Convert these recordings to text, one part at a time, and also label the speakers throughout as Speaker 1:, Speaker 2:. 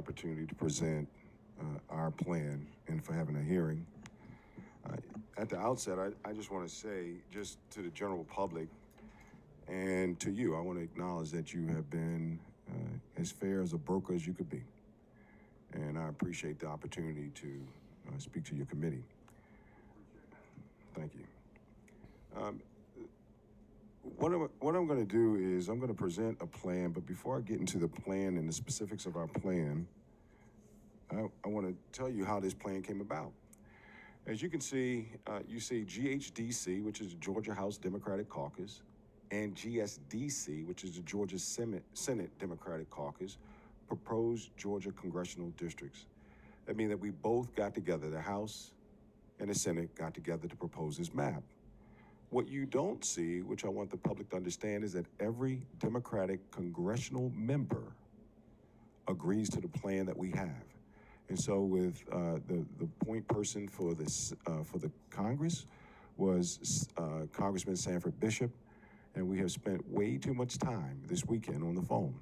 Speaker 1: Opportunity to present our plan and for having a hearing. At the outset, I just want to say, just to the general public and to you, I want to acknowledge that you have been as fair as a broker as you could be. And I appreciate the opportunity to speak to your committee. Thank you. What I'm going to do is I'm going to present a plan, but before I get into the plan and the specifics of our plan, I want to tell you how this plan came about. As you can see, you see GHDC, which is the Georgia House Democratic Caucus, and GSDC, which is the Georgia Senate Democratic Caucus, proposed Georgia congressional districts. That means that we both got together, the House and the Senate got together to propose this map. What you don't see, which I want the public to understand, is that every Democratic congressional member agrees to the plan that we have. And so with the point person for the Congress was Congressman Sanford Bishop, and we have spent way too much time this weekend on the phone.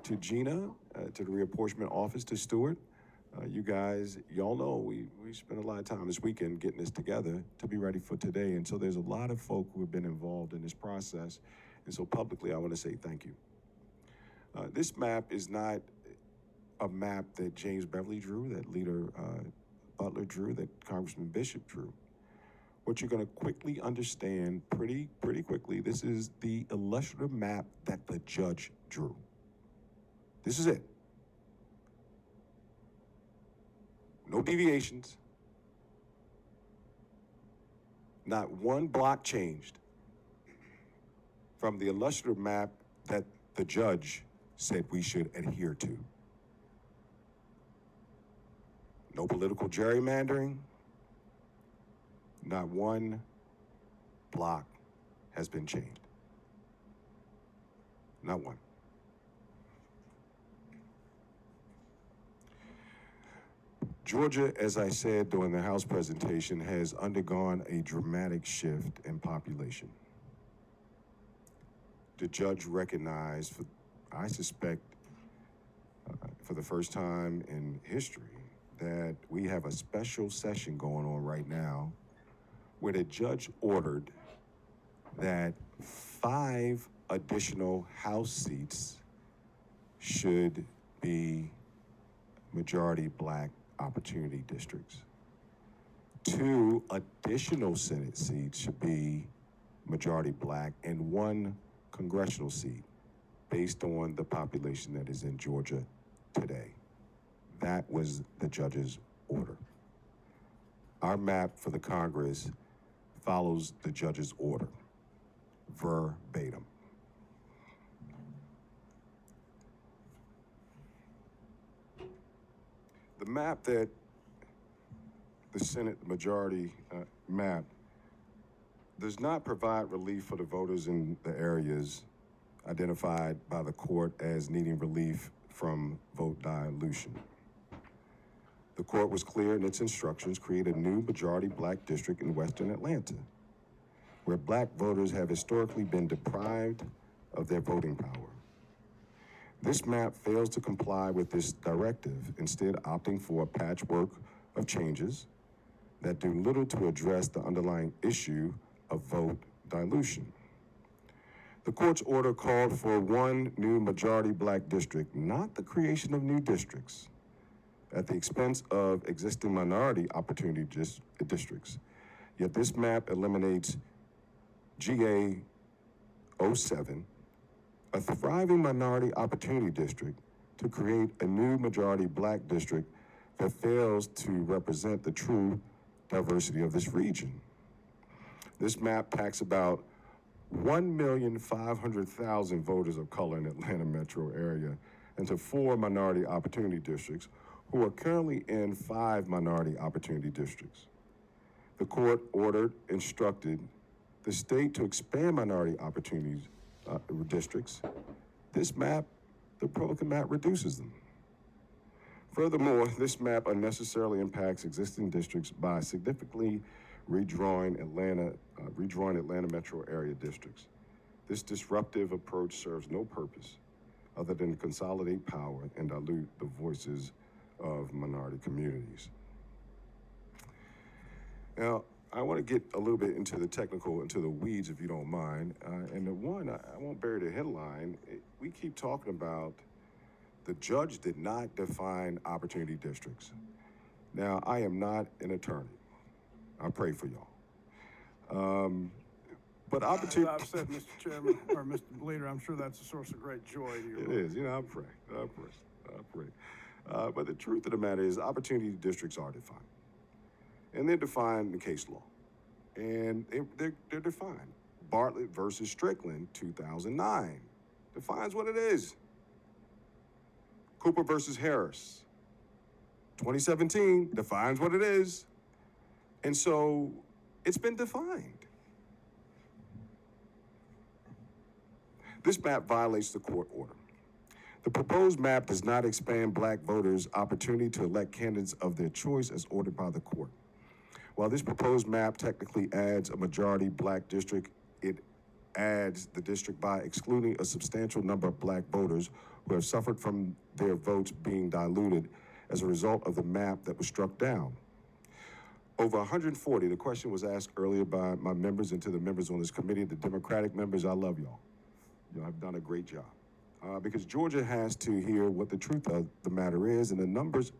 Speaker 1: To Gina, to the Reapportionment Office, to Stuart, you guys, y'all know we spent a lot of time this weekend getting this together to be ready for today. And so there's a lot of folk who have been involved in this process. And so publicly, I want to say thank you. This map is not a map that James Beverly drew, that Leader Butler drew, that Congressman Bishop drew. What you're going to quickly understand pretty quickly, this is the illustrative map that the judge drew. This is it. No deviations. Not one block changed from the illustrative map that the judge said we should adhere to. No political gerrymandering. Not one block has been changed. Not one. Georgia, as I said during the House presentation, has undergone a dramatic shift in population. The judge recognized, I suspect, for the first time in history, that we have a special session going on right now where the judge ordered that 5 additional House seats should be majority black opportunity districts. 2 additional Senate seats should be majority black, and 1 congressional seat based on the population that is in Georgia today. That was the judge's order. Our map for the Congress follows the judge's order, verbatim. The map that the Senate majority map does not provide relief for the voters in the areas identified by the court as needing relief from vote dilution. The court was clear in its instructions: create a new majority black district in Western Atlanta, where black voters have historically been deprived of their voting power. This map fails to comply with this directive, instead opting for a patchwork of changes that do little to address the underlying issue of vote dilution. The court's order called for 1 new majority black district, not the creation of new districts, at the expense of existing minority opportunity districts. Yet this map eliminates GA 07, a thriving minority opportunity district, to create a new majority black district that fails to represent the true diversity of this region. This map packs about 1,500,000 voters of color in the Atlanta metro area into 4 minority opportunity districts, who are currently in 5 minority opportunity districts. The court instructed the state to expand minority opportunity districts. This map, the Republican map, reduces them. Furthermore, this map unnecessarily impacts existing districts by significantly redrawing Atlanta metro area districts. This disruptive approach serves no purpose other than to consolidate power and dilute the voices of minority communities. Now, I want to get a little bit into the technical, into the weeds, if you don't mind. And the one, I won't bury the headline. We keep talking about the judge did not define opportunity districts. Now, I am not an attorney. I pray for y'all. But opportunity.
Speaker 2: As I've said, Mr. Chairman, or Mr. Leader, I'm sure that's a source of great joy to you.
Speaker 1: It is. I pray. But the truth of the matter is, opportunity districts are defined. And they're defined in case law. And they're defined. Bartlett versus Strickland, 2009, defines what it is. Cooper versus Harris, 2017, defines what it is. And so it's been defined. This map violates the court order. The proposed map does not expand black voters' opportunity to elect candidates of their choice as ordered by the court. While this proposed map technically adds a majority black district, it adds the district by excluding a substantial number of black voters who have suffered from their votes being diluted as a result of the map that was struck down. Over 140, the question was asked earlier by my members and to the members on this committee, the Democratic members, I love y'all. Y'all have done a great job. Because Georgia has to hear what the truth of the matter is, and the numbers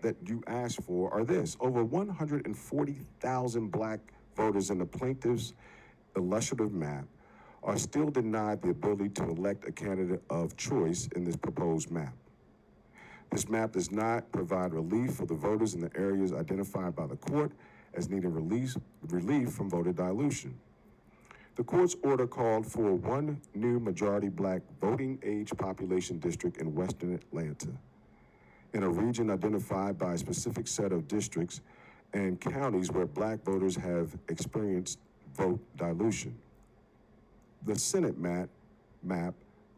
Speaker 1: that you asked for are this. Over 140,000 black voters in the plaintiff's illustrative map are still denied the ability to elect a candidate of choice in this proposed map. This map does not provide relief for the voters in the areas identified by the court as needing relief from voter dilution. The court's order called for one new majority black voting age population district in Western Atlanta, in a region identified by a specific set of districts and counties where black voters have experienced vote dilution. The Senate map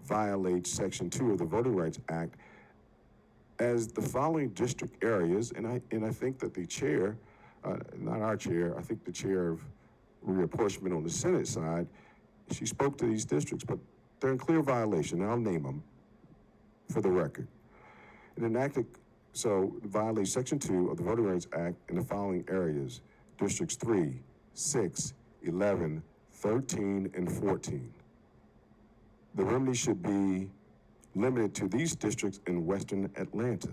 Speaker 1: violates Section 2 of the Voting Rights Act as the following district areas, and I think that the chair, not our chair, I think the chair of reapportionment on the Senate side, she spoke to these districts, but they're in clear violation, and I'll name them for the record. It enacted, so it violates Section 2 of the Voting Rights Act in the following areas: Districts 3, 6, 11, 13, and 14. The remedy should be limited to these districts in Western Atlanta.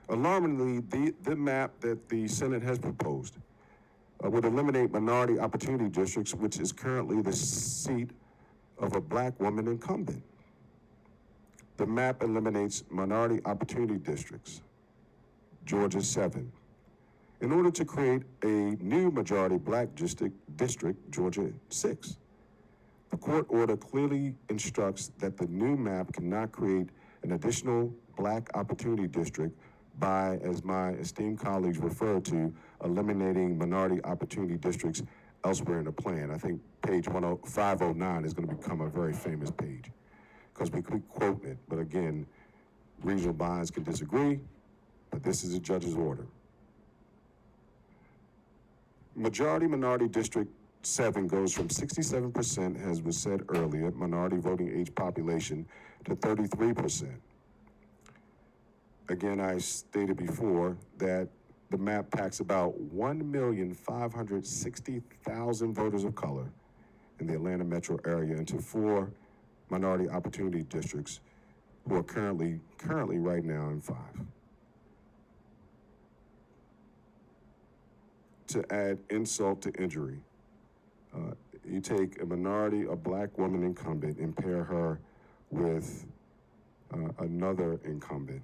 Speaker 1: Alarmingly, the map that the Senate has proposed would eliminate minority opportunity districts, which is currently the seat of a black woman incumbent. The map eliminates minority opportunity districts, Georgia 7, in order to create a new majority black district, Georgia 6. The court order clearly instructs that the new map cannot create an additional black opportunity district by, as my esteemed colleagues refer to, eliminating minority opportunity districts elsewhere in the plan. I think page 509 is going to become a very famous page because we keep quoting it. But again, regional minds can disagree, but this is a judge's order. Majority minority district 7 goes from 67%, as was said earlier, minority voting age population, to 33%. Again, I stated before that the map packs about 1,560,000 voters of color in the Atlanta metro area into 4 minority opportunity districts who are currently right now in 5. To add insult to injury, you take a minority, a black woman incumbent, and pair her with another incumbent.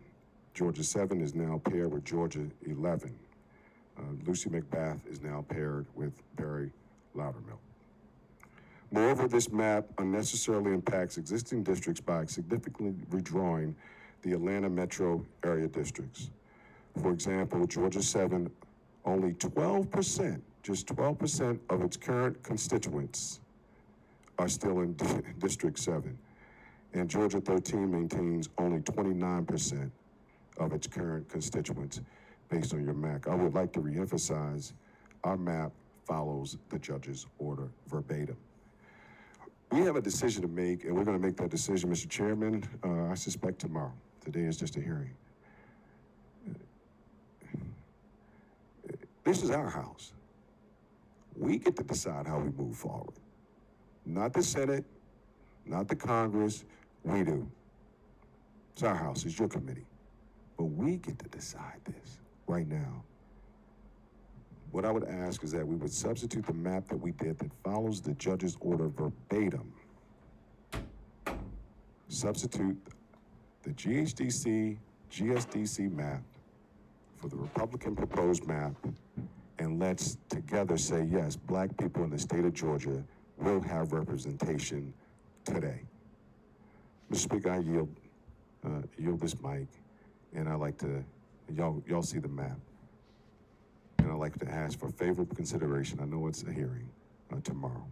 Speaker 1: Georgia 7 is now paired with Georgia 11. Lucy McBath is now paired with Barry Loudermilk. Moreover, this map unnecessarily impacts existing districts by significantly redrawing the Atlanta metro area districts. For example, Georgia 7, only 12%, just 12% of its current constituents are still in District 7. And Georgia 13 maintains only 29% of its current constituents based on your map. I would like to reemphasize our map follows the judge's order verbatim. We have a decision to make, and we're going to make that decision, Mr. Chairman, I suspect tomorrow. Today is just a hearing. This is our house. We get to decide how we move forward. Not the Senate, not the Congress, we do. It's our house, it's your committee. But we get to decide this right now. What I would ask is that we would substitute the map that we did that follows the judge's order verbatim. Substitute the GHDC, GSDC map for the Republican proposed map, and let's together say, yes, black people in the state of Georgia will have representation today. Mr. Speaker, I yield this mic, and I'd like to, y'all see the map, and I'd like to ask for favorable consideration. I know it's a hearing tomorrow.